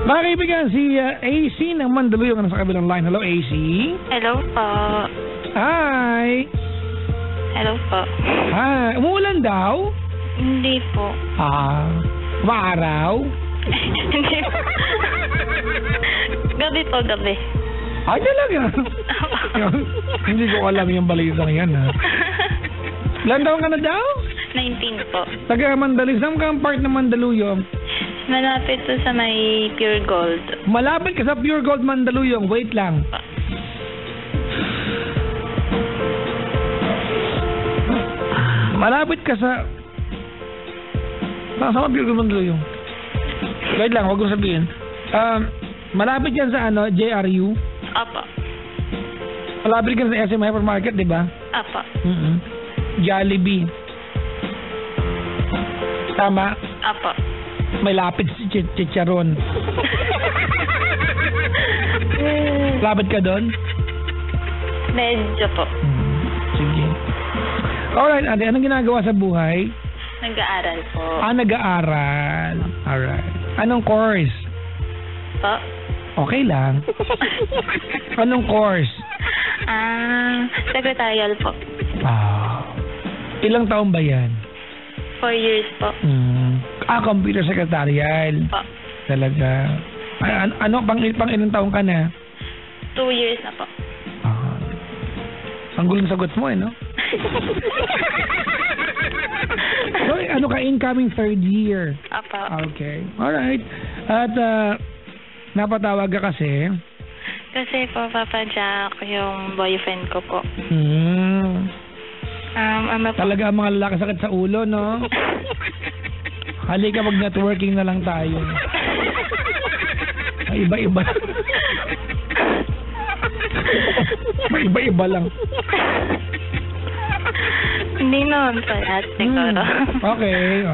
Mga kaibigan, si AC ng Mandaluyong na sa kabilang line. Hello, AC. Hello po. Hi. Hello po. Hi. Umuulan daw? Hindi po. Maaraw? Hindi po. Gabi po, gabi. Ay, talaga. Hindi ko alam yung balitang yan, ha. Ilan taon ka na daw? 19 po. Taga Mandaluyong. Saan ka ang part ng Mandaluyong? Malapit to sa may Pure Gold. Malapit ka sa Pure Gold Mandaluyong. Wait lang. Malapit ka sa... Saan ka Pure Gold Mandaluyong? Wait lang, wag ko sabihin. Malapit yan sa ano, JRU? Apa. Malapit ka sa SM Hypermarket, di ba? Apa. Jollibee. Tama? Apa. May lapit si Chicharon. Lapit ka doon? Medyo po. Sige. Alright, ate, anong ginagawa sa buhay? Nag-aaral po. Nag-aaral. Alright. Anong course? Po? Okay lang. Anong course? Secretarial po. Ilang taon ba yan? 4 years po. Computer secretarial. Po. Talaga. Ano, pang ilang taon ka na? 2 years na po. Ang gulong sagot mo, no? So, ano ka, incoming third year? Apa. Okay. Alright. At, napatawag ka kasi? Kasi po, Papa Jack, yung boyfriend ko po. Ano po? Talaga ang mga lalaki sakit sa ulo, no? Halika, mag-networking na lang tayo. May iba-iba. May iba-iba lang. Hindi naman pala, siguro. Okay.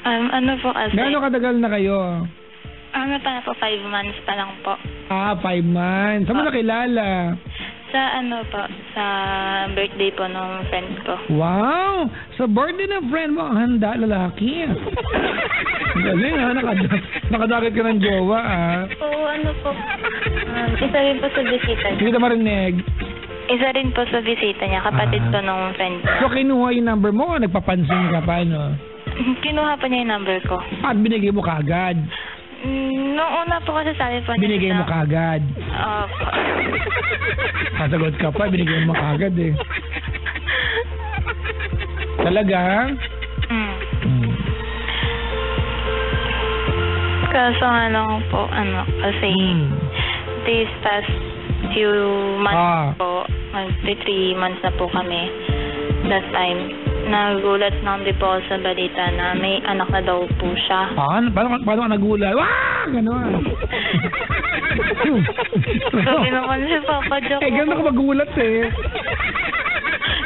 Ano po kasi? Gaano katagal na kayo? Ano pa po, 5 months pa lang po. 5 months. Saan mo nakilala? Sa ano po, sa birthday po nung friend ko. Wow! Sa birthday ng friend mo, ang handa, lalaki. Galing, ha? Nakadakit ka ng jowa, Oo, ano po. Isa rin po sa bisita niya. Hindi ka marinig. Isa rin po sa bisita niya, kapatid ko nung friend ko. So, kinuha yung number mo, nagpapansin ka pa, no? Kinuha pa niya yung number ko. At binigay mo kaagad? Noong una po kasi sabi po niya. Binigay mo kaagad? Opo. Kasagot ka pa, binigay mo kaagad eh. Talaga? Kaso nga lang po, kasi this past few months po, 3 months na po kami. That time, nagulat lang din po sa balita na may anak na daw po siya. Paano ka nagulat? Wah! Ganon. Sabi naman si Papa Jack. Gano'n ka magulat eh.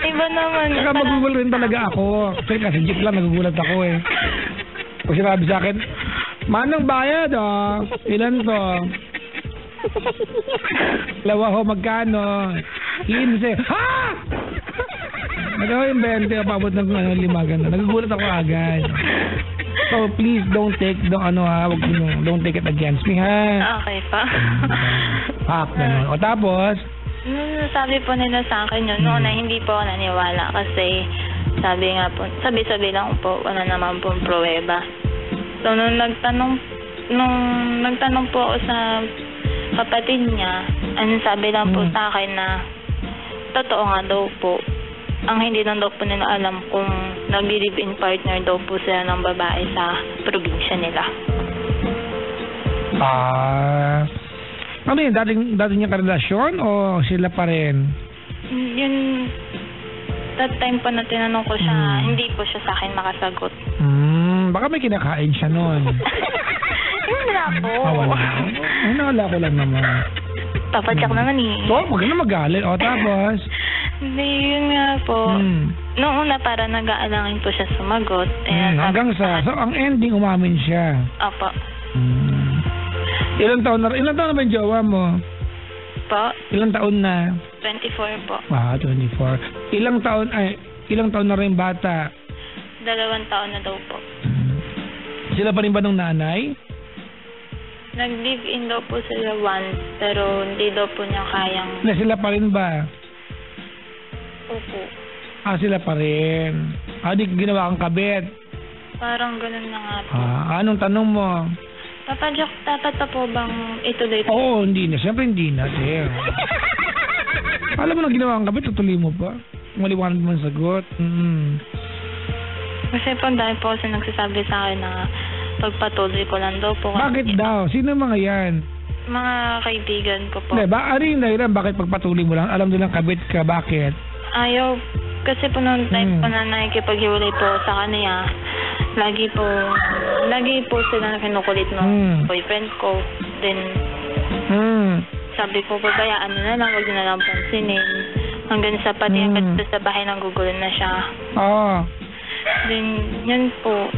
Iba naman. Saka magugulat rin talaga ako. Kasi jeep lang, nagugulat ako eh. Pag sinabi sa akin, manang bayad ilan to? Lawa ho, magkano? 15. Ha? Nagawa yung 20, pabot ng 5 ganda. Nagugulat ako agad. So please don't take don't take it against me, ha? Okay pa. Ganun. O tapos? Sabi po nila sa akin yun, noon na hindi po ako naniwala kasi sabi lang po, wala naman pong pruweba. So nung nagtanong po ako sa kapatid niya, sabi lang po sa akin na totoo nga daw po. Ang hindi lang daw po nila alam kung nag-live-in partner daw po sila ng babae sa probinsya nila. Ano yun? Dating niya karelasyon o sila pa rin? Yun, that time pa na tinanong ko siya, hindi po siya sa akin makasagot. Baka may kinakain siya nun. Wala po. Wala ko lang naman. Papadyak naman eh. So, wag na magalit. O tapos? Hindi, yun nga po. Noong una para nag-aalangin po siya sumagot. Hanggang so ang ending umamin siya. Opo. Ilang taon na ba yung jowa mo? Po? Ilang taon na? 24 po. 24. Ilang taon na rin bata? 2 taon na daw po. Sila pa rin ba ng nanay? Nag-live-in daw po sila once, pero hindi daw po niya kayang... Na sila pa rin ba? Opo. Sila pa rin. Di ginawa kang kabit. Parang ganun na nga po. Anong tanong mo? Papa Jack, dapat pa po bang ituloy po? Oo, hindi na. Siyempre hindi na, sir. Alam mo na ginawa kang kabit, tutuloy mo pa. Maliwanag mo ang sagot. Kasi po dahil po kasi nagsasabi sa akin na pagpatuloy ko lang daw po. Bakit daw? Sino mga yan? Mga kaibigan ko po. Hindi, ano yung dahilan? Bakit pagpatuloy mo lang? Alam nilang kabit ka, bakit? Ayaw. Kasi po nung time po na nakikipaghiwalay po sa kanya, lagi po sila kinukulit ng boyfriend ko. Then, sabi ko, babayaan na lang, wag na lang pansinin. Hanggang sa pati sa bahay gugulo na siya. Then, yun po.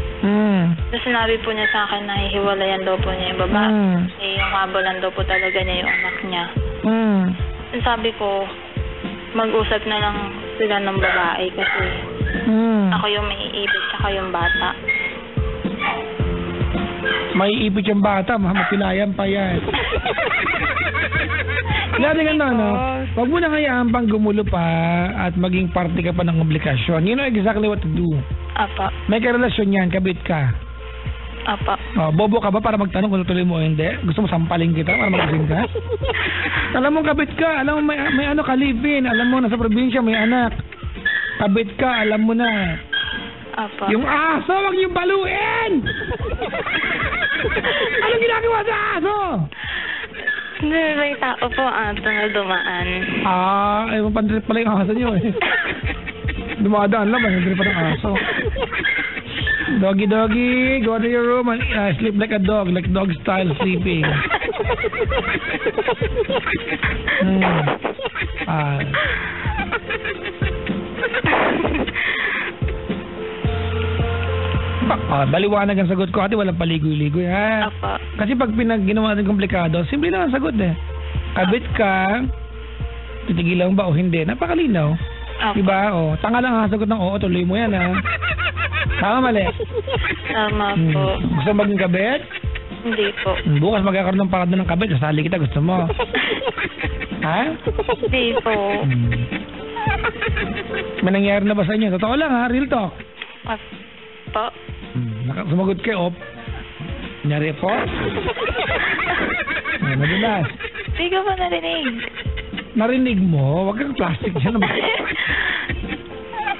So, sinabi po niya sa akin na hihiwalayan daw po niya yung babae. Yung habolan daw po talaga niya yung anak niya. Sabi ko, mag-usap na lang sila ng babae kasi ako yung may iipit saka yung bata. May ipit yung bata, mapilayan pa yan. Lari ka na, no? Huwag mo na hayaan pang gumulo pa at maging parte ka pa ng obligasyon. You know exactly what to do. Apa. May karelasyon yan, kabit ka. Apa. Bobo ka ba para magtanong kung tutuloy mo o hindi? Gusto mo sampaling kita para magising ka? Alam mo kabit ka, alam mo may ano ka live-in, alam mo nasa probinsya may anak. Kabit ka, alam mo na. Apa. Yung aso, wag yung baluin! Anong ginagawa sa aso? May tao po na dumaan. Ewan pa pala yung aso nyo eh. Dumadaan lang, hindi pa ng aso. Doggy, go to your room and sleep like a dog style sleeping. Baliwanag ang sagot ko, ate, walang paligoy-ligoy, ha? Apa. Kasi pag ginawa natin komplikado, simple lang ang sagot, eh. Kabit ka, titigilan ba o hindi? Napakalinaw. Apa. Diba? Tanga lang ang sagot ng oo, tuloy mo yan, ha? Tama, mali? Tama po. Gusto mo maging kabit? Hindi po. Bukas magkakaroon ng parada ng kabit, sasali kita, gusto mo? Ha? Hindi po. May nangyari na ba sa inyo? Totoo lang, ha? Real talk. Po. Sumagot kayo, Nyari po? Madalas. Hindi ka ba narinig? Narinig mo? Huwag kang plastic dyan.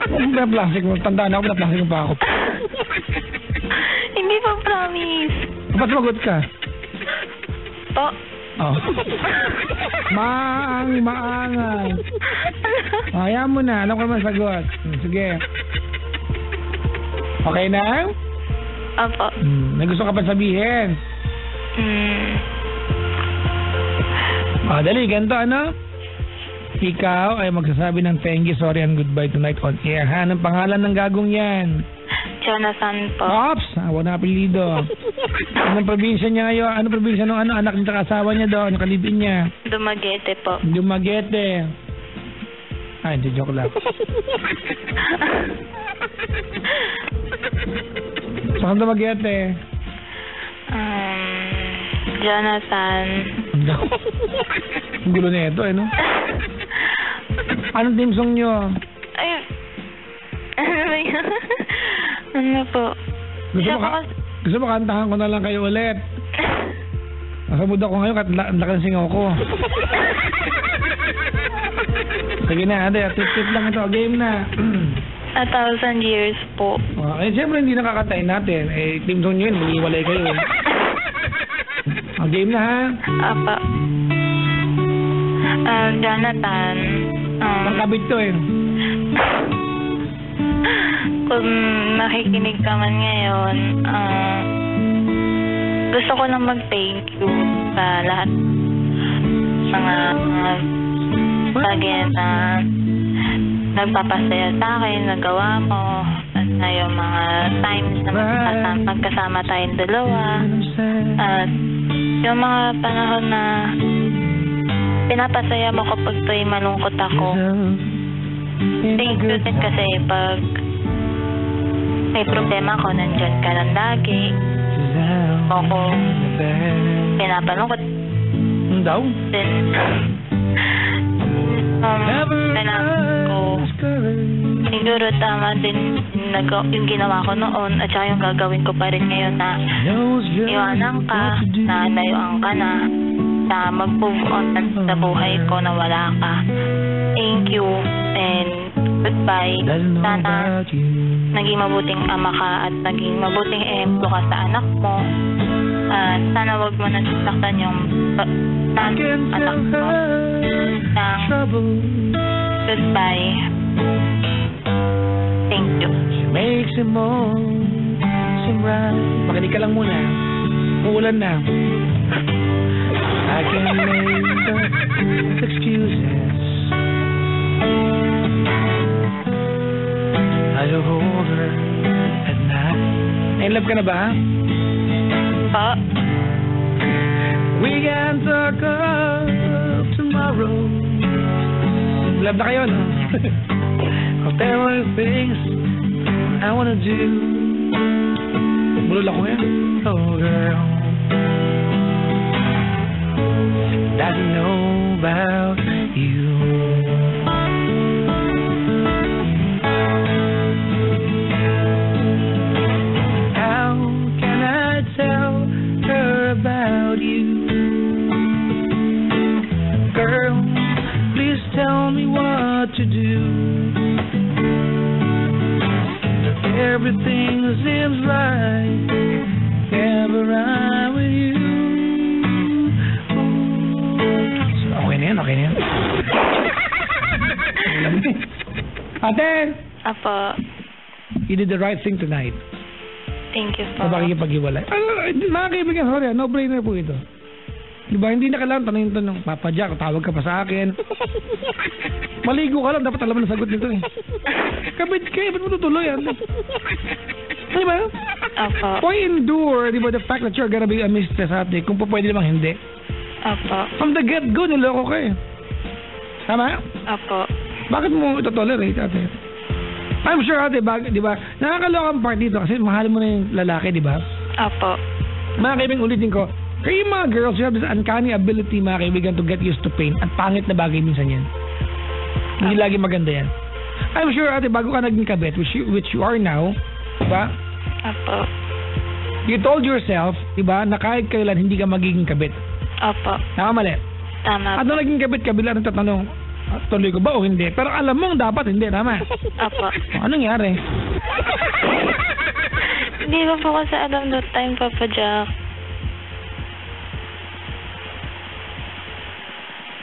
Huwag na plastic mo. Tandaan ako na plastic mo pa ako. Hindi pa promise. Ba't sumagot ka? Po. Maangal. Hayaan mo na. Alam ko naman sagot. Sige. Okay na? Opo. May gusto ka pa sabihin? Dali, ganito, ano? Ikaw ay magsasabi ng thank you, sorry, and goodbye tonight on air, ha? Anong pangalan ng gagong yan? Jonathan po. Ops! Wala na apelido. Anong probinsya niya ngayon? Anong probinsya ng anak niya at asawa niya doon? Anong kalibin niya? Dumaguete po. Dumaguete. Hindi, joke lang. Saan Dumaguete? Jonathan. Ang gulo na ito, no? Anong team song nyo? Ay, ano ba yun? Ano po? Gusto mo kantahan ko na lang kayo ulit? Nasa mood ako ngayon, ang laki ng singaw ko. Sige na, ate, tip lang ito. Game na. 1,000 years po. Siyempre hindi nakakatayin natin. Team song nyo yun, mag-iwalay kayo. Game na, ha? Apa. Jonathan. Ang kabit to, Kung nakikinig ka man ngayon, gusto ko lang mag-thank you sa lahat mga bagay na nagpapasaya sa akin, nagawa mo, at na yung mga times na magkasama tayong dalawa, at yung mga panahon na pinapasaya mo kapag to'y malungkot ako. Thank you din kasi pag may problema ko, nandyan ka lang lagi. ako pinapanukot. Daw? Then, kailangan ko, siguro tama din yung ginawa ko noon at saka yung gagawin ko pa rin ngayon na iwanan ka, na layuan ka na mag-move on sa buhay ko na wala ka. Thank you and goodbye. Sana naging mabuting ama ka at naging mabuting ehemplo ka sa anak mo. Sana wag mo nasasaktan yung anak mo. Goodbye. Thank you. Makes it more seem right. Makinig ka lang muna. Uulan na. I can make up excuses. I hold her at night. In love ka na ba? Pa? We can talk of tomorrow. Love na kayo, no? I'll tell you things I wanna do. Bulol ako yan. Oh, girl. Doesn't know about you. How can I tell her about you? Girl, please tell me what to do. Everything seems right whenever I'm with you. Okay na yan, okay na yan. Ate! Apo. You did the right thing tonight. Thank you po. Sa pakikipag-iwalay. Mga kaibigan, sorry, no-brainer po ito. Diba, hindi na kailangan tanong, Papa Jack, tawag ka pa sa akin. Maligo ka lang, dapat alam mo na sagot nito eh. Kabit kayo, ba't mo tutuloy yan? Diba? Apo. Why endure, diba, the fact that you're gonna be a mistress ate, kung po pwede namang hindi? Apo. From the get-go, niloko ka eh. Tama? Apo. Bakit mo ito tolerate ate? I'm sure ate, diba, nakakalokang part dito kasi mahal mo na yung lalaki, diba? Apo. Mga kaibigan, ulitin ko, kayo mga girls, you have this uncanny ability, mga kaibigan, to get used to pain. At pangit na bagay minsan yan. Hindi lagi maganda yan. I'm sure, ate, bago ka naging kabit, which you are now, diba? Apo. You told yourself, diba, na kahit kailan hindi ka magiging kabit. Apo. Nakamali. Tama. At nung naging kabit, kabila rin tatanong, tuloy ko ba o hindi? Pero alam mo, dapat hindi, tama? Apo. Anong nangyari? Hindi ko po kasi alam that time, Papa Jack.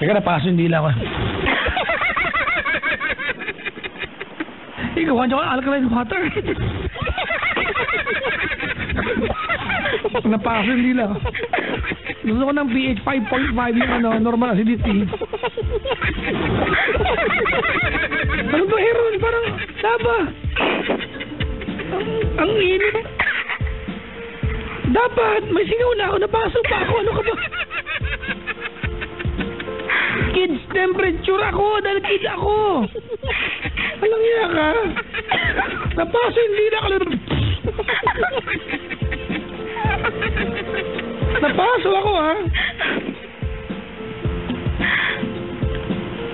Teka, napaso yung dila ko. Ikaw, wanyo ka alkaline water. Napaso yung dila ko. Gusto ko ng pH 5.5 yung normal acidity. Ano ba, Heron? Parang, laba. Ang init. Dapat, may singaw na ako. Napasok pa ako. Ano ka ba? Kids temperature ako dahil kid ako. Walang iya ka. Napaso hindi na ka. Napaso ako ha.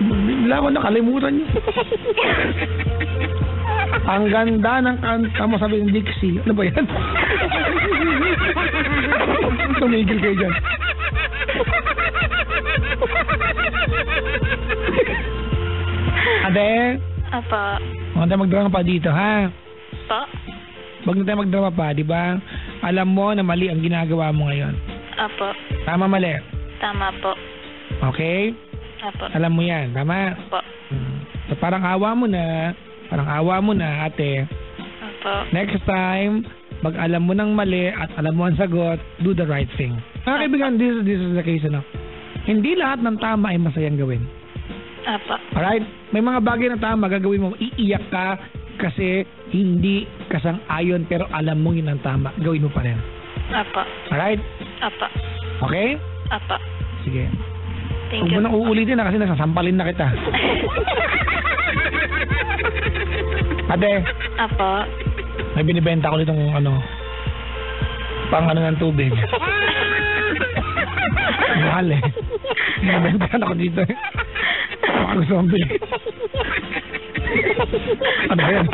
Bigla ko nakalimutan niyo. Ang ganda ng kanta mo, sabi ng Dixie. Ano ba yan? Tumigil kayo dyan. Ate? Apa. Huwag tayo magdrama pa dito, ha? Pa? Huwag na tayo magdrama pa, di ba? Alam mo na mali ang ginagawa mo ngayon. Apo. Tama, mali? Tama po. Okay? Apo. Alam mo yan, tama? Apo. So, parang awa mo na, ate. Apo. Next time, pag alam mo ng mali at alam mo ang sagot, do the right thing. Mga kaibigan, this is the case, ano? Hindi lahat ng tama ay masayang gawin. Apa. Alright? May mga bagay na tama, gagawin mo, iiyak ka kasi hindi ka sang-ayon pero alam mo yun ang tama. Gawin mo pa rin. Apa. Alright? Apa. Okay? Apa. Sige. Thank Huwag you. mo nang uulitin na kasi nasasampalin na kita. Ate, Apa. may binibenta ko nitong Pang ano ng tubig. Mahal eh. Nabentahan ako dito eh. Mga zombie. Ano ba yan?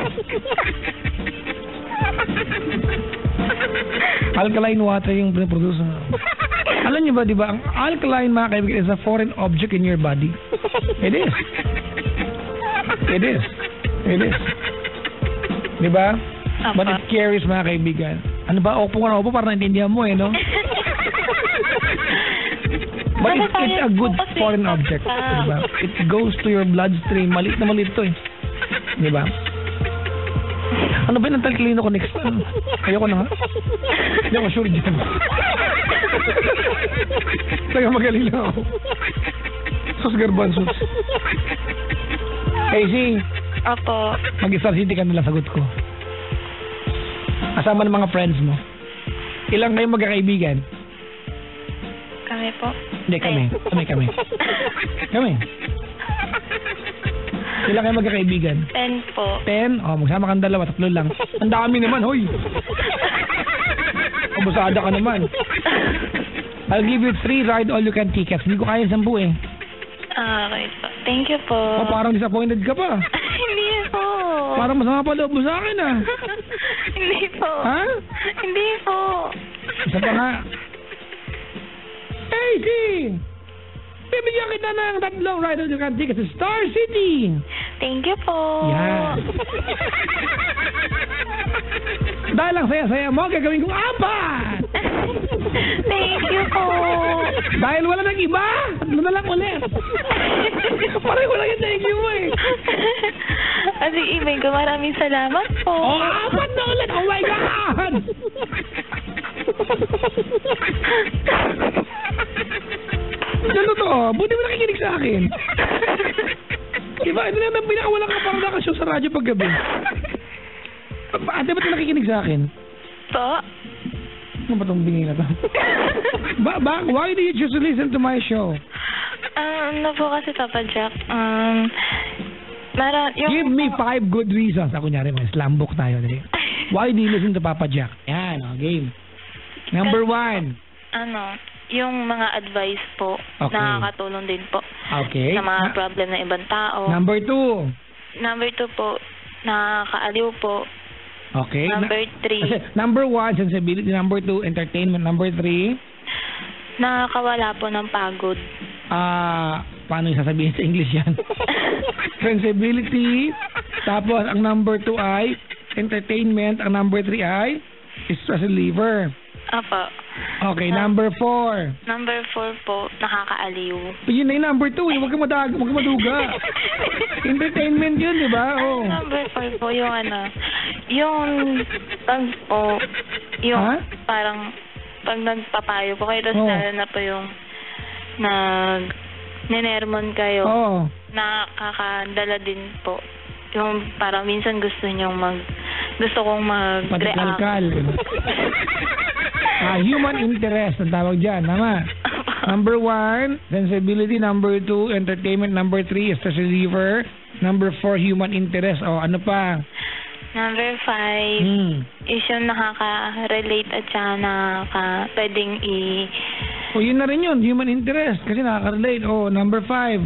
Alkaline water yung pinaproduce. Alam niyo ba, di ba, ang alkaline, mga kaibigan, is a foreign object in your body. It is. It is. It is. Di ba? But it carries, mga kaibigan. Ano ba? Opo ka na opo para naintindihan mo eh, no? But it's a good foreign object. Diba? It goes to your bloodstream. Malit na malit to eh. Diba? Ano ba yung talklino ko next time? Ayoko na nga. Hindi ako sure dyan. Taga magaling lang ako. Sus garbansos. Casey. Opo. Mag-Star City ka nila sagot ko. Kasama ng mga friends mo. Ilang kayo magkakaibigan? Kami po. Hindi, kami. Kami. Ilang kayo magkakaibigan? 10 po. 10? O, magsama kang 2, 3 lang. Ang dami naman, hoy. Kabusada ka naman. I'll give you 3 ride-all-you-can tickets. Hindi ko kaya 10 eh. Okay po. Thank you po. O, parang disappointed ka pa. Hindi po. Parang masama pa loob mo sa akin ah. Hindi po. Ha? Hindi po. Isa pa nga. Hey, see! Bibigyan kita ng 3 ride-all-you-can tickets sa Star City. Thank you po. Yan. Dahil lang saya-saya mo, gagawin kong 4. Thank you po. Dahil wala nang iba, 3 na lang ulit. Pareho lang yung thank you mo eh. Kasi ibig ko, maraming salamat po. Oh, 4 na ulit. Oh my God! Ano to? Buti mo nakikinig sa akin. Diba? Ito na pinakawala ka parang nakashow sa radyo paggabi. Ate, ba't nakikinig sa akin? Po? Ano ba itong bingi na to? Why do you choose to listen to my show? Ano po kasi, Papa Jack? Give me 5 good reasons. Ako nyari, may slam book tayo. Dali. Why do you listen to Papa Jack? Yan, game. Number 1. Yung mga advice po, okay, nakakatulong din po. Okay. Sa mga problem ng ibang tao. Number 2. Number 2 po, nakakaaliw po. Okay. Number 3. Number 1, sensibility. Number 2, entertainment. Number 3. Nakakawala po ng pagod. Paano yung sasabihin sa English yan? Sensibility. Tapos, ang number 2 ay entertainment. Ang number 3 ay stress reliever. Apo. Okay, number 4. Number 4 po, nakakaaliw. Yun na yung number 2. Huwag ka maduga. Entertainment yun, di ba? Oh. Number 4 po, yung yung pag po, yung parang pag nagpapayo po kayo, tapos na po yung ninermon kayo, nakakadala din po. Yung parang minsan gusto kong mag-react. Human interest ang tawag dyan, tama? Number 1, sensibility. Number 2, entertainment. Number 3, stress reliever. Number 4, human interest. O, ano pa? Number 5, is yung nakaka-relate at saka pwedeng O, yun na rin yun, human interest. Kasi nakaka-relate. O, number 5.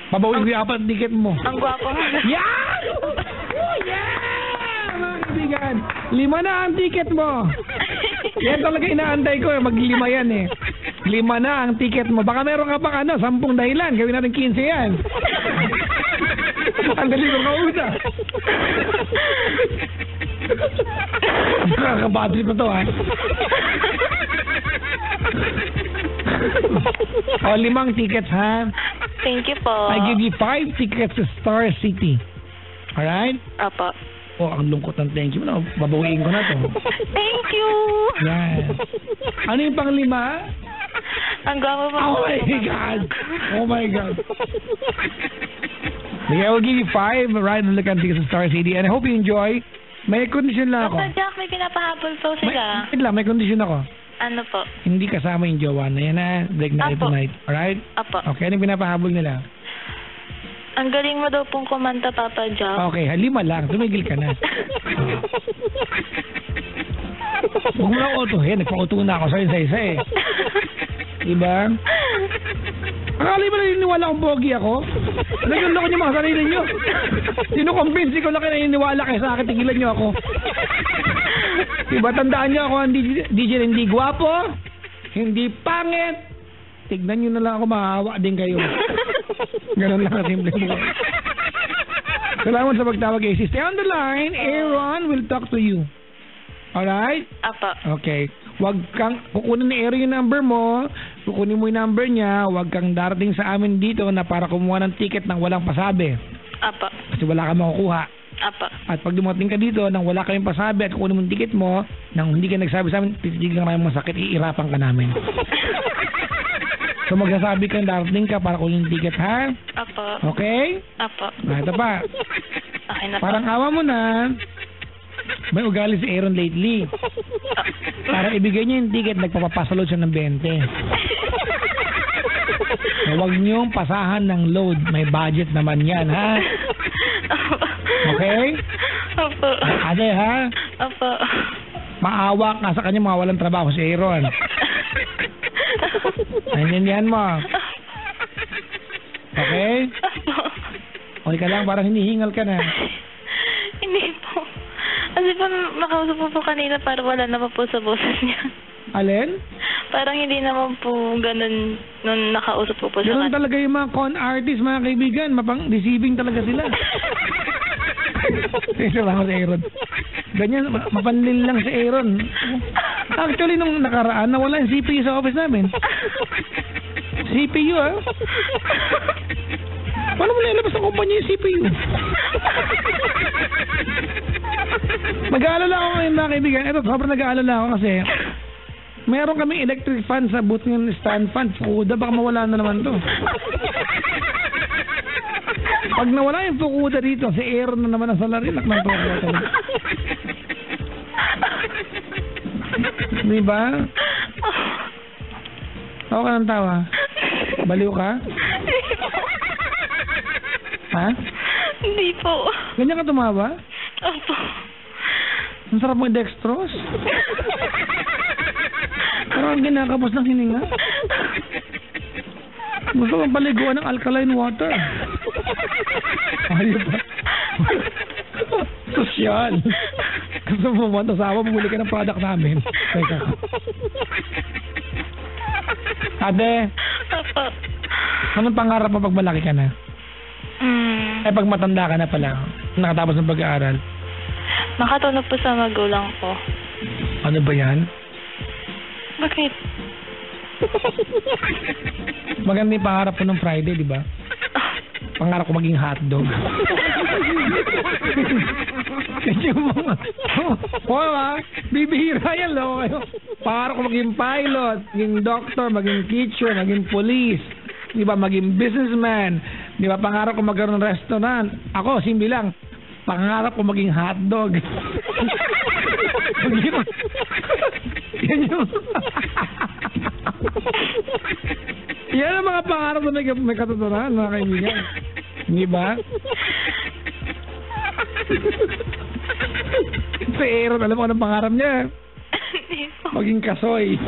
Babawin ko yung 4 ticket mo. Ang gwapo mo. Yeah! Oh, yeah! Mga kaibigan, 5 na ang ticket mo. Yan talaga inaantay ko. Mag-5 yan eh. 5 na ang ticket mo. Baka meron ka pang 10 dahilan. Gawin natin 15 yan. Ang dali ko kauna. Nakaka-badrip na to ha. O, 5 tickets ha. Thank you po. I give you 5 tickets to Star City. Alright? Apo. Oh, ang lungkot ng thank you. Babawiin ko na to. Thank you. Yes. Ano yung pang 5? Ang gwapo mo. Oh my God. Oh my God. Okay, I will give you 5 ride and look and tickets to Star City. And I hope you enjoy. May condition lang ako. Papa Jack, may pinapahabol po sila. May condition ako. Ano po? Hindi kasama yung jowa na yan na. Break na tonight. Alright? Apo. Okay, anong pinapahabol nila? Ang galing mo daw pong kumanta, Papa Jack. Okay, 5 lang. Tumigil ka na. Huwag mo lang autohin. Nagpa-auto na ako sa isa-isa eh. Diba? Akala ba naniniwala kong pogi ako? Nagulo ko niyo mga sarili niyo. Sinukumbinsi ko lang kayo naniniwala kayo sa akin. Tigilan niyo ako. Diba? Tandaan niyo ako ang DJ hindi gwapo, hindi pangit. Tignan niyo na lang ako, mahahawa din kayo. Ganun lang kasimple mo. Salamat sa pagtawag kay Stay on the line. Aaron will talk to you. Alright? Apo. Okay. Huwag kang, kukunin ni Aaron yung number mo, kukunin mo yung number niya, huwag kang darating sa amin dito na para kumuha ng ticket nang walang pasabi. Apo. Kasi wala kang makukuha. Apo. At pag dumating ka dito nang wala kaming pasabi at kukunin mo yung ticket mo, nang hindi ka nagsabi sa amin, titigilan ka namin masakit, iirapan ka namin. So magsasabi kang darating ka para kunin yung ticket, ha? Apo. Okay? Apo. Ito pa. Okay na po. Parang awa mo na. May ugali si Aaron lately. Para ibigay niya yung ticket, nagpapapasalod siya ng 20. Huwag niyong pasahan ng load. May budget naman yan, ha? Okay? Opo. Ate, ha? Opo. Maawa ka sa kanya, mga walang trabaho si Aaron. Naintindihan mo? Okay? Opo. Okay ka lang, parang hinihingal ka na. Hindi po. Kasi po, nakausap po kanina para wala na po sa boses niya. Alin? Parang hindi naman po ganun nung nakausap po sa Ganun kanina. talaga yung mga con artists, mga kaibigan. Mapang-deceiving talaga sila. Ito lang si Aaron. Ganyan, mapanlil lang si Aaron. Actually, nung nakaraan, nawala yung CPU sa office namin. CPU, ha? Paano mo nailabas ng kumpanya yung CPU? Mag-aalala ako ngayon, mga kaibigan. Ito, sobrang nag-aalala ako kasi meron kaming electric fan sa booth ng stand fan. Fukuda, baka mawala na naman to. Pag nawala yung fukuda dito, si Aaron na naman ang salarinak ng fukuda talaga. Diba? Ako ka ng tawa. Baliw ka? Ha? Hindi po. Ganyan ka tumawa? Opo. Ang sarap mo dextrose. Parang ginakapos ng hininga. Gusto kong paliguan ng alkaline water. Ayaw ba? Sosyal. Gusto mo mo, tasawa, bumuli ka ng product namin. Teka. Ate, Opo. anong pangarap mo pag malaki ka na? Ay, pag matanda ka na pala, nakatapos ng pag-aaral. Makatulog po sa magulang ko. Ano ba yan? Bakit? Maganda yung pangarap ko ng Friday, di ba? Pangarap ko maging hotdog. Yung mga... Wow, bibihira yan, loko kayo. Pangarap ko maging pilot, maging doctor, maging teacher, maging police. Di ba, maging businessman. Di ba, pangarap ko magkaroon ng restaurant. Ako, simple lang. Pangarap ko maging hotdog. Yan yung... Yan ang mga pangarap na may katotohanan, mga kaibigan. Di ba? Si Aaron, alam mo anong pangarap niya? Maging kasoy.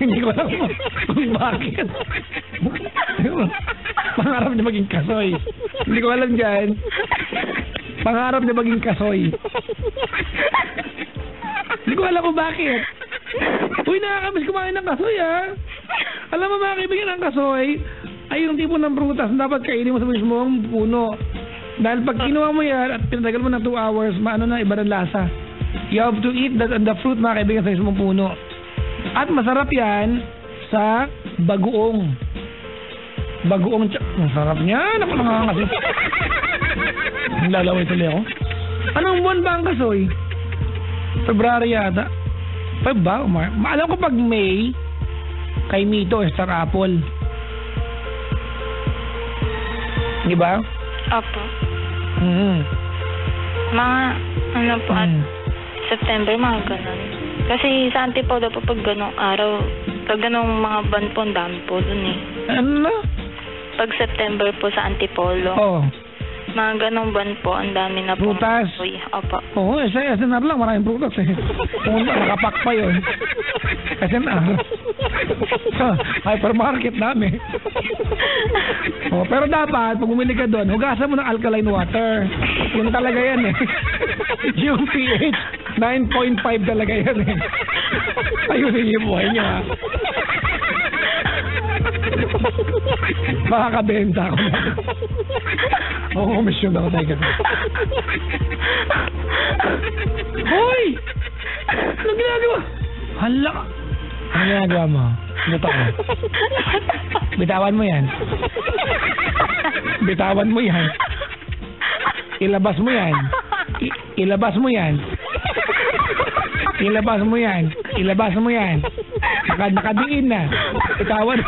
Hindi ko alam kung bakit. Pangarap niya maging kasoy. Hindi ko alam dyan. Pangarap niya maging kasoy. Hindi ko alam kung bakit. Uy, nakakamiss kumain ng kasoy, ha? Alam mo, mga kaibigan, ang kasoy ay yung tipo ng prutas na dapat kainin mo sa mismong puno. Dahil pag kinuha mo yan at pinatagal mo ng 2 hours, maano na, iba ng lasa. You have to eat the fruit, mga kaibigan, sa mismong puno. At masarap yan sa bagoong. Bagoong masarap niyan. Ako nakakasi. Lalaway tuloy ako. Anong buwan ba ang kasoy? February yata. Feb ba? Alam ko pag May, kay Mito, Star Apple. Di ba? Opo. Mm-hmm. Mga, ano po, at September, mga ganun. Kasi sa Antipolo po, pag ganong araw, pag ganong mga ban po, ang dami po dun eh. Ano? Pag September po sa Antipolo. Oh. Mga ganong buwan po, ang dami na po. Prutas? Opo. Oo, sa SNR lang, maraming prutas eh. Kung nakapak pa yun. SNR. Sa hypermarket namin. Oh, pero dapat, pag bumili ka doon, hugasan mo ng alkaline water. Yun talaga yan eh. Yung pH, 9.5 talaga yan eh. Ayunin yung buhay niya. Makakabenta ako na. Oo, komisyon ako tayo kasi. Hoy! Anong ginagawa? Hala! Anong ginagawa mo? Luto ko. Bitawan mo yan. Bitawan mo yan. Ilabas mo yan. Ilabas mo yan. Ilabas mo yan. Ilabas mo yan. Nakadiin na. Bitawan.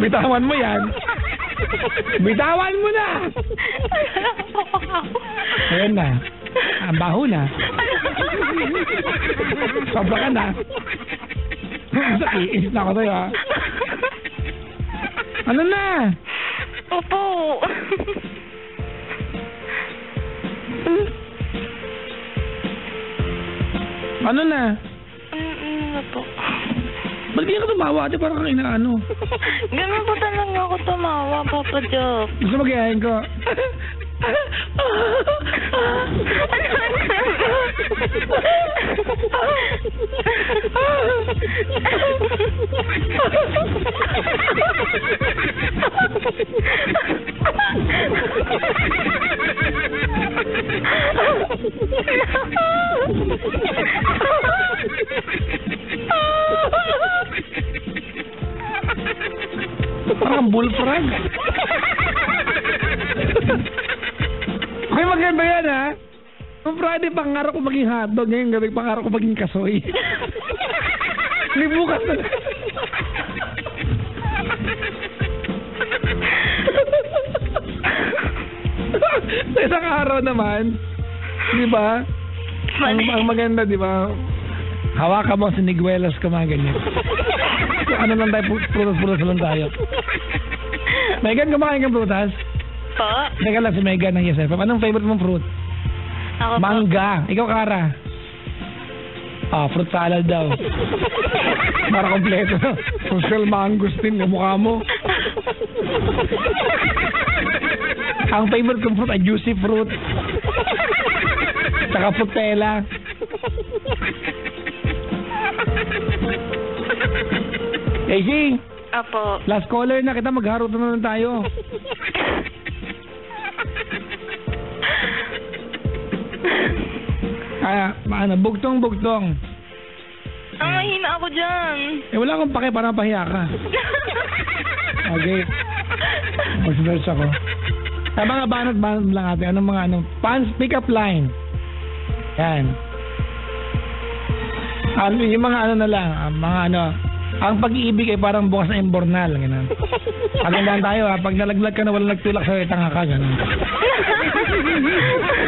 Bitawan mo yan. Bitawan mo na. Ayan na. Ang baho na. Sobra ka na. Iisip na ako sa'yo, ha? Ano na? Opo. Ano na? Ano po? Ba't ganyan ka tumawa? Ate, parang kang inaano. Ganun po talaga ako tumawa, Papa Job. Gusto mag-iahin ko? Parang bullfrog. Okay, maganda yan, ha? Noong Friday, pangarap ko maging hotdog. Ngayong gabi, pangarap ko maging kasoy. May bukas na. Sa isang araw naman, di ba? Ang maganda, di ba? Hawakan mo, siniguelas ka mga ganyan. Ano lang tayo, prutas-prutas lang tayo. Megan, kumakain kang prutas? Po? Teka lang si Megan ng Yes FM. Anong favorite mong fruit? Ako po. Mangga. Ikaw, Kara? Fruit salad daw. Para kompleto. Social mangosteen yung mukha mo. Ang favorite kong fruit ay juicy fruit. Saka frutella. Casey, Apo. last caller na kita, magharot na lang tayo. Bugtong. Ang mahina ako dyan. Wala akong pake, para pahiya ka. Okay. Mag-search ako. Mga banat lang natin. Anong mga fans pick-up line. Yan. Yung mga na lang. Ang pag-iibig ay parang bukas na imbornal. Ganun. Pagandaan tayo, ha. Pag nalaglag ka na walang nagtulak sa'yo, tanga ka. Ganun.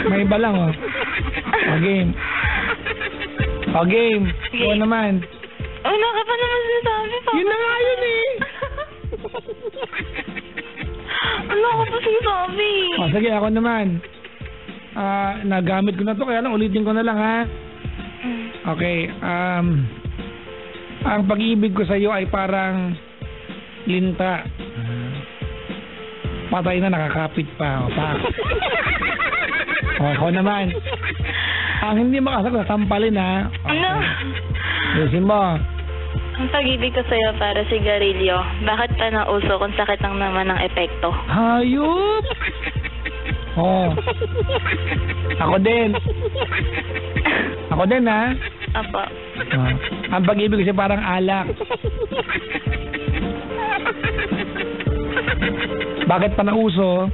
May iba lang, oh. Game. Game. Oo naman. Ano ka pa naman sinasabi, Papa? Yun na nga yun, eh. Ano ka pa sinasabi? Sige, ako naman. Nagamit ko na to, kaya lang ulitin ko na lang, ha. Okay. Ang pag-ibig ko sa iyo ay parang linta. Patay na, nakakapit pa. Ako naman. Ang hindi makasagot, tampalin, ha. Ano? Lusin mo. Ang pag-ibig ko sa'yo para sigarilyo. Bakit pa nauso kung sakit lang naman ang epekto? Hayop! Ako din. Ha? Apo. Ang pag-ibig kasi parang alak. Bakit pa nauso?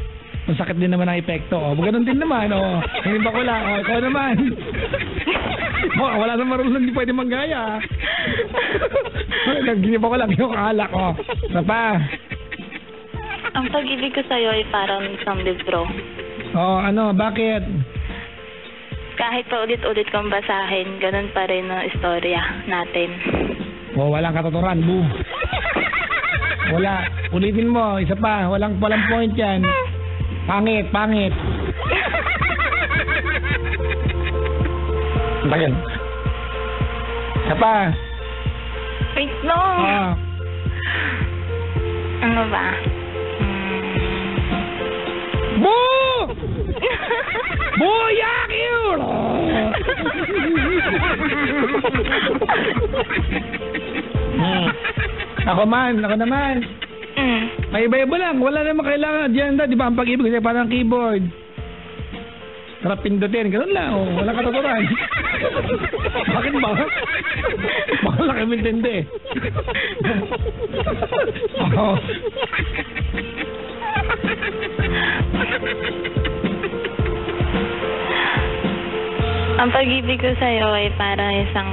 Masakit din naman ang epekto. Ganun din naman. Hindi ba ko lang? Ikaw naman. Wala na marunong, hindi pwede manggaya. Hindi ba ko lang yung alak. Ano pa? Ang pag-ibig ko sa'yo ay parang isang libro. Bakit? Kahit pa ulit-ulit kong basahin, ganun pa rin ang istorya natin. Walang katotohanan, boo. Wala. Ulitin mo. Isa pa. Walang point yan. Pangit. Tagal. Isa pa. Wait lang. Ah. Ano ba? Boo! Buyak yun! Ako naman. May iba-iba lang. Wala naman kailangan agenda. Di ba ang pag-ibig kasi parang keyboard. Sarap pindutin. Ganun lang. Oh, walang katuturan. Bakit ba? Baka lang kami intindi. Oh. Ang pag-ibig ko sa'yo ay parang isang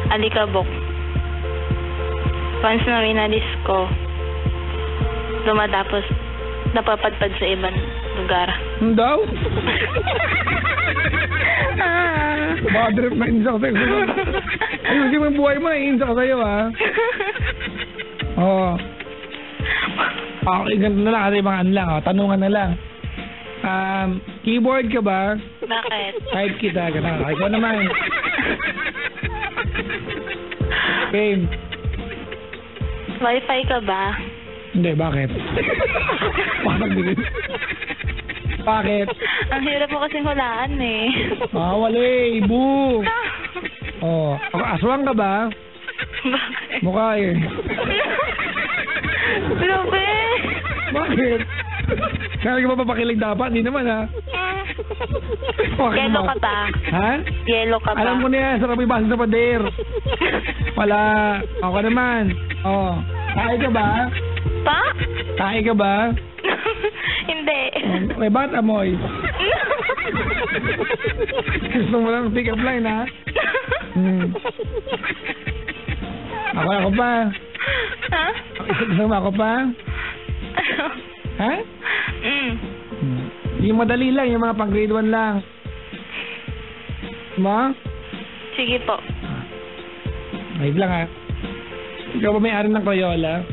alikabok. Once na winalis ko, lumatapos napapadpad sa ibang lugar. Daw? Bad trip na insa ko sa'yo. Ayusin mo yung buhay mo, naiinsa ko sa'yo, ha? Oo. Okay, ganito na lang. Kasi mga ano lang, tanungan na lang. Keyboard ka ba? Bakit? Type kita, gano'n. Ikaw naman. Okay. Wi-Fi ka ba? Hindi, bakit? Bakit? Ang hirap mo kasing hulaan eh. Wala ibu. Oh, aswang ka ba? Bakit? Mukha eh. Grabe! Bakit? Kaya ka ba papakilig dapat? Hindi naman ha. Yellow ka ba? Ha? Yellow ka ba? Alam ko na yan, sarap ibasa sa pader. Wala. Ako naman. Oh. Tae ka ba? Pa? Tae ka ba? Hindi. May bata mo eh. Gusto mo lang pick up line ha? Ako pa. Ha? Gusto mo ako pa? Ha? Yung madali lang, yung mga pang grade 1 lang. Mo? Sige po. Wait lang ha. Ikaw ba may-ari ng Crayola?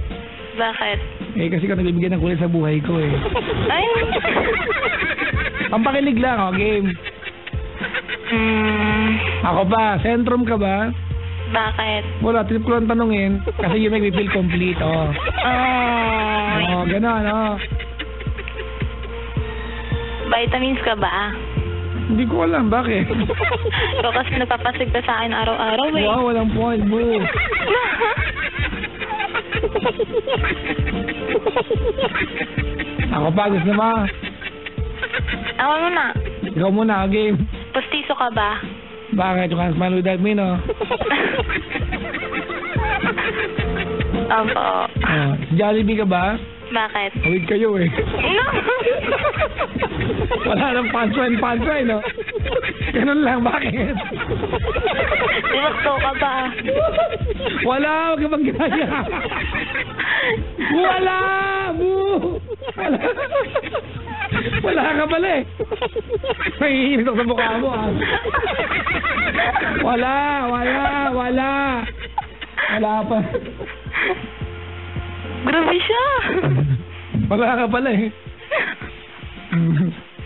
Bakit? Eh kasi ikaw nagbibigay ng kulay sa buhay ko eh. Ay! Pampakilig lang, oh, game. Ako ba? Centrum ka ba? Bakit? Wala, trip ko lang tanungin. Kasi you make me feel complete, oh. Oh, gano'n, oh. Vitamins ka ba? Hindi ko alam, bakit? Ikaw kasi nagpapasig ka sa akin araw-araw eh. Wow, walang point, boo. Ako pa, gusto mo? Ako muna. Ikaw muna, game. Postiso ka ba? Bakit? You can't smile without me, no? Opo. Oh, si Jollibee ka ba? Bakit? Awid kayo eh. No! Wala nang punchline, no? Ganun lang, bakit? Dinakto ka ba? Wala, huwag ka mag-gaya. Wala! Boo! Wala. Wala ka pala eh. May ako sa mukha mo ah. Wala pa. Grabe siya. Wala ka pala eh.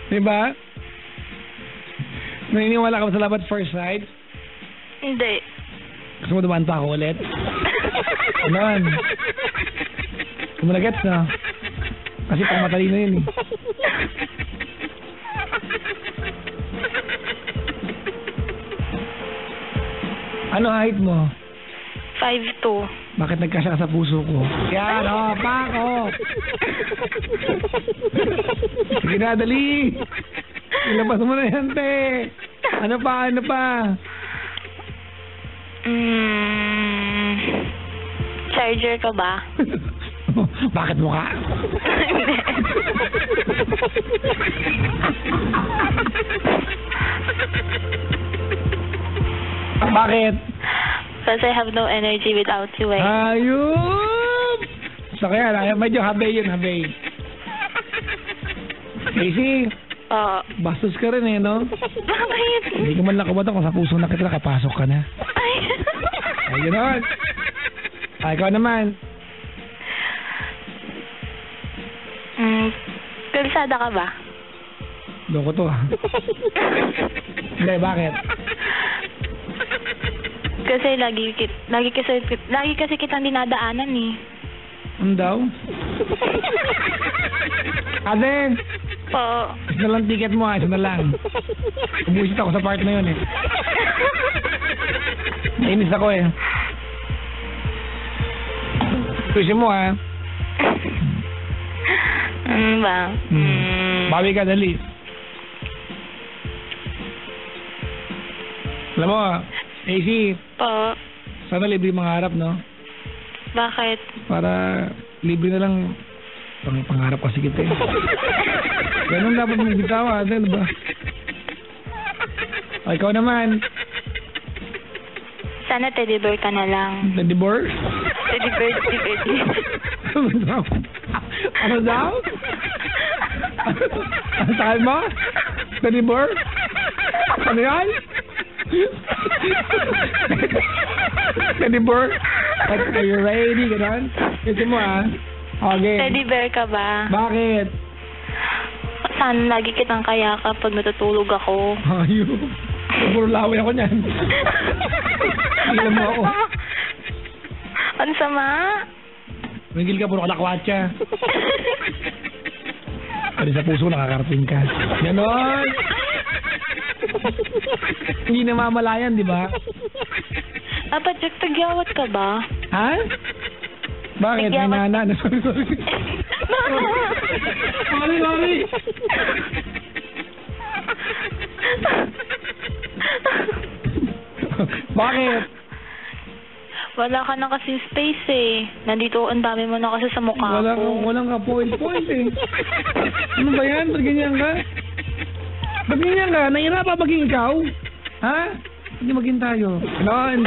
Diba? Naniniwala ka ba sa love at first sight? Hindi. Gusto mo dumaan pa ako ulit? Ano? Gusto mo na gets na? Kasi pang matalino yun eh. Ano height mo? 5'2". Bakit nagkasya ka sa puso ko? Yan, oh, pako! Sige na, dali! Ilabas mo na yan, te! Ano pa? Charger ka ba? Bakit mukha? Bakit? Because I have no energy without you eh. Ayun! So kaya, medyo habay yun, habay. Casey, bastos ka rin eh, no? Bakit? Hindi ka man lang kumata kung sa puso na kita, kapasok ka na. Ay. Ay, gano'n. Ay, ikaw naman. Kabisada ka ba? Loko to ah. Hindi, bakit? Kasi lagi kasi kitang dinadaanan eh. Ano daw? Ate, Po. isa na lang ticket mo ah, isa na lang. Umuisit ako sa part na yun eh. Nainis ako eh. Tusin mo ah. Ano ba? Bawi ka, dali. Alam mo, AC, Po. sana libre mga harap, no? Bakit? Para libre na lang pangarap kasi kita eh. Ganun dapat mong bitawa, ano ba? O, ikaw naman. Sana teddy bear ka na lang. Teddy bear? Teddy bear, teddy bear. Ano daw? Ano daw? Ano sabi mo? Teddy bear? Ano yan? Teddy bear? Are you ready? Ganon? Kasi mo ah. Okay. Teddy bear ka ba? Bakit? Sana lagi kitang kayakap pag natutulog ako. Ayun. Puro laway ako niyan. Tingnan mo ako. Ano sama? Mingil ka, puro kalakwatsa. Pwede sa puso nakakarating ka. Ganon. Hindi namamalayan, di ba? Dapat tagyawat ka ba? Ha? Bakit? May Tagyawat. nana. Sorry. Sorry. Bakit? Wala ka na kasi space eh. Nandito, ang dami mo na kasi sa mukha ko. Walang ka point eh. Ano ba yan? Ba't ganyan ka? Ba't ganyan ka? Nahirap maging ikaw? Ha? Hindi maging tayo. Ganon.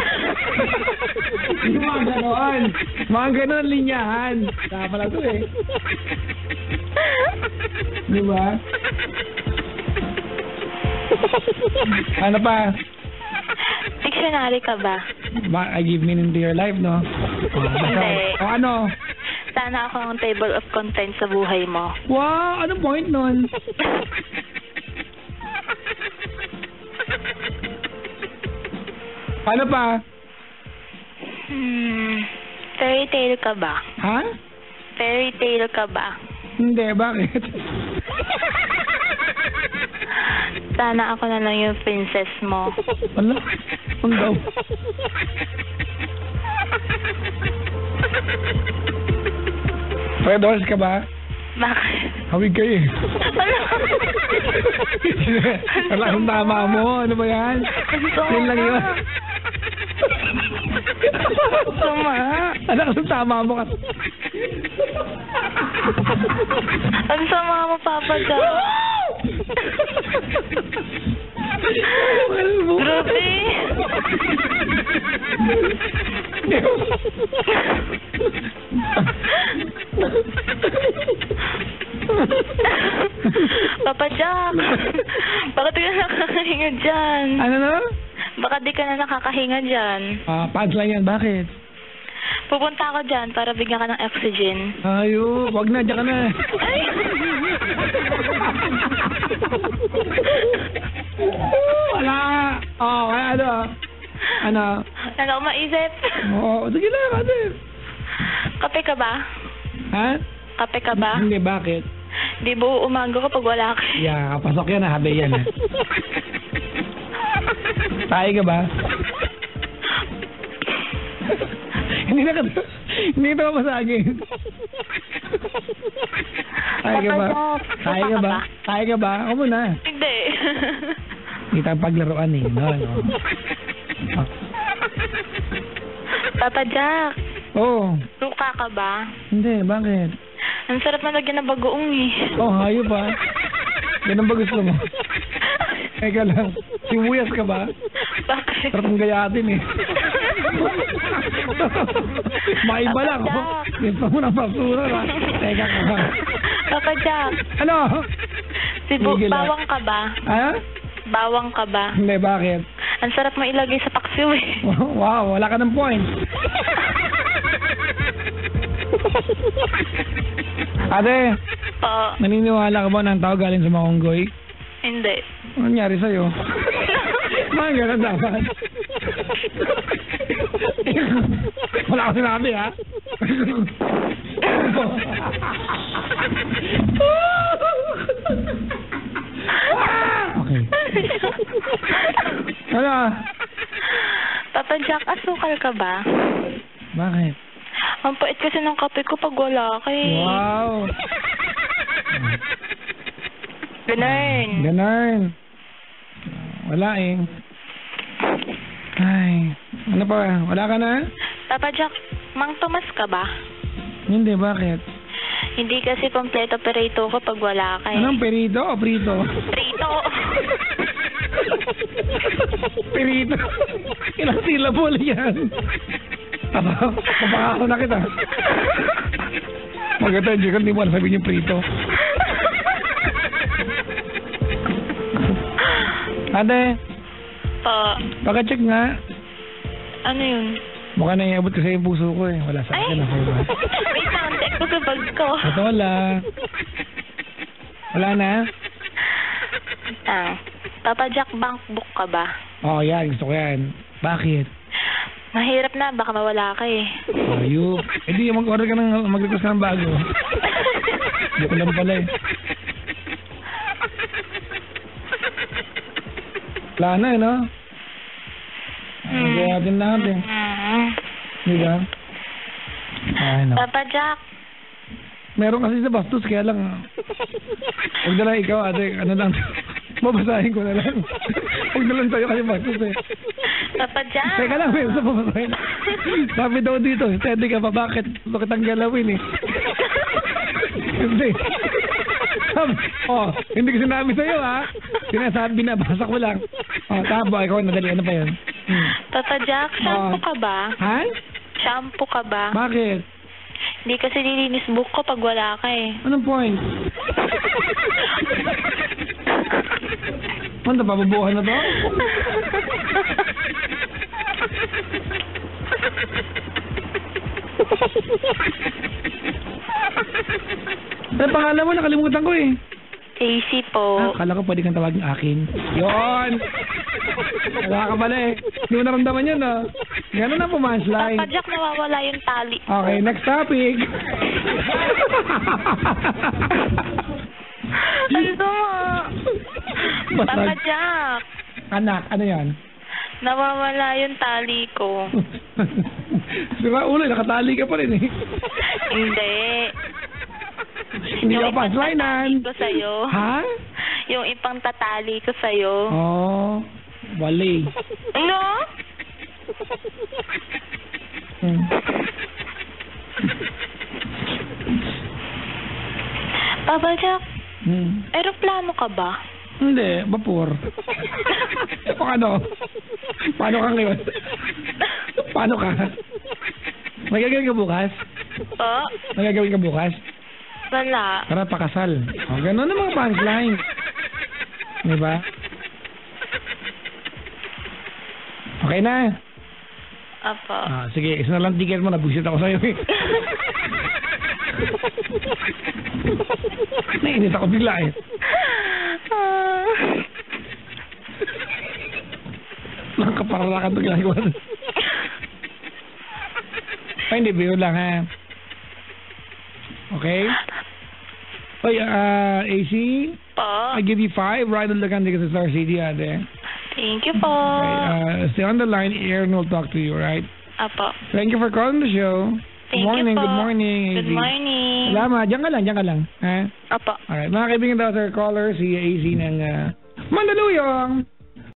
Hindi mga ganon. Mga ganon linyahan. Kaya pala to eh. Di ba? Ano pa? Dictionary ka ba? I give meaning to your life, no? Hindi. O ano? Sana ako ang table of contents sa buhay mo. Wow! Anong point nun? Ano pa? Fairy tale ka ba? Ha? Fairy tale ka ba? Hindi, bakit? Sana ako na lang yung princess mo. Ano? Ano daw? Red horse ka ba? Bakit? Hawig kayo eh. Ano? Wala akong tama mo. Ano ba yan? Yun lang yun. Tama. Ano akong tama mo ka? Ang sama mo, Papa Jack. Grabe. Papa Jack, bakit di ka nakakahinga dyan? Ano na? Bakit di ka na nakakahinga dyan? Pads lang yan. Bakit? Pupunta ako dyan para bigyan ka ng oxygen. Ayo, wag na. Diyan ka na. Ay! Wala. Kaya ano? Ano? Ano ko maisip? Sige lang. Ano? Kape ka ba? Ha? Kape ka ba? Hindi, bakit? Di buo umaga kapag wala ka. Yeah, pasok yan ha. Habe yan ha. Tayo ka ba? Hindi na ka masagin. Tayo ka ba? Tayo ka ba? Tayo ka ba? Ako muna. Hindi. Hindi tayo paglaruan eh. No. Papa Jack, suka ka ba? Hindi, bakit? Ang sarap na lagyan ng bagoong eh. Hayop pa. Ganun ba gusto mo? Eka lang. Sibuyas ka ba? Bakit? Sarap ng gayatin eh. Maiba lang. Ito mo na basura na. Teka ka ba? Papa Jack, Ano? bawang ka ba? Ha? Bawang ka ba? Hindi, bakit? Ang sarap mo ilagay sa paksiw eh. Wow, wala ka ng point. Ate, Po. naniniwala ka ba ng tao galing sa Makonggoy? Hindi. Ano nangyari sa'yo? Mga ganun dapat. Wala ko sinabi, ha? Okay. Ano? Papa Jack, asukal ka ba? Bakit? Ang pait kasi ng kape ko pag wala ka eh. Wow! Ganun. Ganun. Wala eh. Ay, ano pa? Wala ka na? Papa Jack, Mang Tomas ka ba? Hindi, bakit? Hindi kasi kompleto perito ko pag wala ka eh. Anong perito o prito? Perito. Perito. Ilang syllable yan? Papakako na kita. Mag-attention ka, hindi mo alam sabihin yung prito. Ate, Po. paka-check nga. Ano yun? Mukha na iabot kasi yung puso ko eh. Wala sa akin. Okay ba? Wait lang, check ko sa bag ko. Ito wala. Wala na? Papa Jack, bank book ka ba? Oo, yan. Gusto ko yan. Bakit? Mahirap na, baka mawala ka eh. Ayup. Eh di, mag-order ka ng, mag-request ka ng bago. Hindi ko lang pala eh. Wala na eh, no? Kaya natin natin. Di ba? Ay, no. Papa Jack, Meron kasi sa bastos, kaya lang. Huwag na lang ikaw, ate. Ano lang. Babasahin ko na lang. Huwag na lang tayo kasi bastos eh. Papa Jack. Teka lang, meron sa babasahin. Sabi daw dito, steady ka pa. Bakit? Bakit ang galawin eh? Hindi. Hindi ko sinabi sa'yo ha. Sinasabi na, basa ko lang. Tabo, ikaw nadali. Ano pa yun? Papa Jack, shampoo ka ba? Ha? Shampoo ka ba? Bakit? Hindi kasi nilinis book ko pag wala ka eh. Anong point? Ano, pabubuhan na to? Ano pangalan mo? Nakalimutan ko eh. AC po. Akala ko pwede kang tawagin akin. Yon! Wala ka pala eh. Hindi mo naramdaman yun ah. Ganun ang pumanslide. Papa Jack, nawawala yung tali. Okay, next topic. Ano mo? Papa Jack, Anak, ano yan? nawawala yung tali ko. Sira ulo, nakatali ka pa rin eh. Hindi. Hindi ka punchlinean. Ko sa'yo. Ha? Yung ipang tatali ko sa'yo. Oh, wali. Ano? Papa Jack, aeroplano ka ba? Hindi, vapor. Paano? Paano ka ngayon? Paano ka? Magagawin ka bukas? Po? Magagawin ka bukas? Wala. Tara, pakasal. O, ganun ang mga punchline. Diba? Okay na. Apo. Sige, isa na lang ticket mo. Nabusit ako sa'yo eh. Nainis ako bigla eh. Nakaparalakan ito ginagawa. Ay, hindi. Biro lang ha. Okay? Oy, AC? Po? I give you 5 right on the country because it's our city ate. Thank you po. Okay, stay on the line. Aaron will talk to you, right? Apo. Thank you for calling the show. Thank Good morning, you po. good morning. Good AC. morning. Salamat. Diyan ka lang. Ha? Apo. Alright, mga kaibigan daw, sir, caller, si AC ng Mandaluyong.